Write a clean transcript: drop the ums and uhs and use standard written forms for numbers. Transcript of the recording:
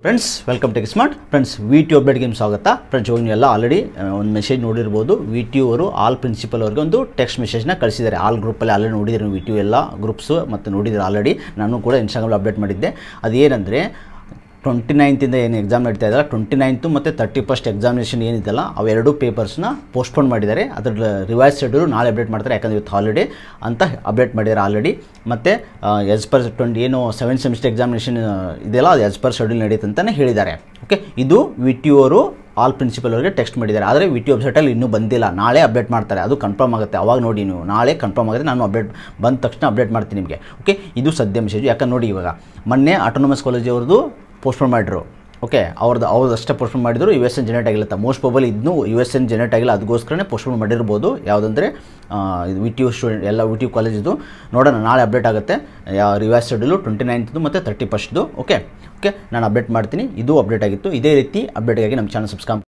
Friends welcome to smart friends VTU update game ಸ್ವಾಗತ friends. ಇವಾಗ ನೀವೆಲ್ಲ ಆಲ್ರೆಡಿ ಒಂದು ಮೆಸೇಜ್ ನೋಡಿರ್ಬೋದು. VTU ಅವರು ಆಲ್ ಪ್ರಿನ್ಸಿಪಲ್ ಅವ್ರಿಗೆ ಒಂದು ಟೆಕ್ಸ್ಟ್ ಮೆಸೇಜ್ನ ಕಳಿಸಿದ್ದಾರೆ. ಆಲ್ ಗ್ರೂಪಲ್ಲಿ ಆಲ್ರೆಡಿ ನೋಡಿದ್ದೀರಿ VTU ಎಲ್ಲ ಗ್ರೂಪ್ಸು ಮತ್ತು ನೋಡಿದ್ದೀರಿ ಆಲ್ರೆಡಿ. ನಾನು ಕೂಡ ಇನ್ಸ್ಟಾಗ್ರಾಮಲ್ಲಿ ಅಪ್ಡೇಟ್ ಮಾಡಿದ್ದೆ. ಅದೇನೆಂದರೆ 29th ಏನು ಎಕ್ಸಾಮ್ ನಡೀತಾ ಇದ್ದಲ್ಲ, 29th ಮತ್ತು 31st ಎಕ್ಸಾಮಿನೇಷನ್ ಏನಿದೆಯಲ್ಲ ಅವೆರಡು ಪೇಪರ್ಸ್ನ ಪೋಸ್ಟ್ಪೋನ್ ಮಾಡಿದ್ದಾರೆ. ಅದ್ರ ರಿವೈಸ್ ಶೆಡ್ಯೂಲ್ ನಾಳೆ ಅಪ್ಡೇಟ್ ಮಾಡ್ತಾರೆ, ಯಾಕಂದರೆ ಇವತ್ತು ಹಾಲಿಡೇ ಅಂತ ಅಪ್ಡೇಟ್ ಮಾಡಿದ್ದಾರೆ ಆಲ್ರೆಡಿ. ಮತ್ತು as per 7th semester examination ಇದೆಯಲ್ಲ ಅದು ಆ್ಯಸ್ ಪರ್ ಶೆಡ್ಯೂಲ್ ನಡೀತೆ ಅಂತಲೇ ಹೇಳಿದ್ದಾರೆ. ಓಕೆ, ಇದು VTU ಅವರು ಆಲ್ ಪ್ರಿನ್ಸಿಪಲ್ ಅವರಿಗೆ ಟೆಕ್ಸ್ಟ್ ಮಾಡಿದ್ದಾರೆ. ಆದರೆ VTU ವೆಬ್ಸೈಟಲ್ಲಿ ಇನ್ನೂ ಬಂದಿಲ್ಲ, ನಾಳೆ ಅಪ್ಡೇಟ್ ಮಾಡ್ತಾರೆ, ಅದು ಕನ್ಫರ್ಮ್ ಆಗುತ್ತೆ. ಅವಾಗ ನೋಡಿ ನೀವು, ನಾಳೆ ಕನ್ಫರ್ಮ್ ಆಗುತ್ತೆ, ನಾನು ಅಪ್ಡೇಟ್ ಬಂದ ತಕ್ಷಣ ಅಪ್ಡೇಟ್ ಮಾಡ್ತೀನಿ ನಿಮಗೆ. ಓಕೆ, ಇದು ಸದ್ಯ ಮೆಸೇಜು. ಯಾಕಂದ್ರೆ ನೋಡಿ, ಇವಾಗ ಮೊನ್ನೆ ಆಟೋನಮಸ್ ಕಾಲೇಜ್ ಅವ್ರದ್ದು ಪೋಸ್ಟ್ಪೋನ್ ಮಾಡಿದ್ರು. ಓಕೆ, ಅವ್ರದ್ದು ಅಷ್ಟೇ ಪೋಸ್ಟ್ಪೋನ್ ಮಾಡಿದ್ರು. USN ಜನರೇಟ್ ಆಗಿಲ್ಲ, ಮೋಸ್ಟ್ ಪ್ರಾಬಬಲಿ ಇದನ್ನು USN ಜನರೇಟ್ ಆಗಿಲ್ಲ, ಅದಕ್ಕೋಸ್ಕರನೇ ಪೋಸ್ಟ್ಪೋನ್ ಮಾಡಿರ್ಬೋದು. ಯಾವುದಂದರೆ VTU ಸ್ಟೂಡೆಂಟ್ ಎಲ್ಲ VTU ಕಾಲೇಜಿದು ನೋಡೋಣ, ನಾಳೆ ಅಪ್ಡೇಟ್ ಆಗುತ್ತೆ. ರಿವೈಸ್ ಶೆಡ್ಯೂಲು 29th ಮತ್ತು 31st. ಓಕೆ, ನಾನು ಅಪ್ಡೇಟ್ ಮಾಡ್ತೀನಿ. ಇದು ಅಪ್ಡೇಟ್ ಆಗಿತ್ತು. ಇದೇ ರೀತಿ ಅಪ್ಡೇಟ್ಗಾಗಿ ನಮ್ಮ ಚಾನಲ್ ಸಬ್ಸ್ಕ್ರೈಬ್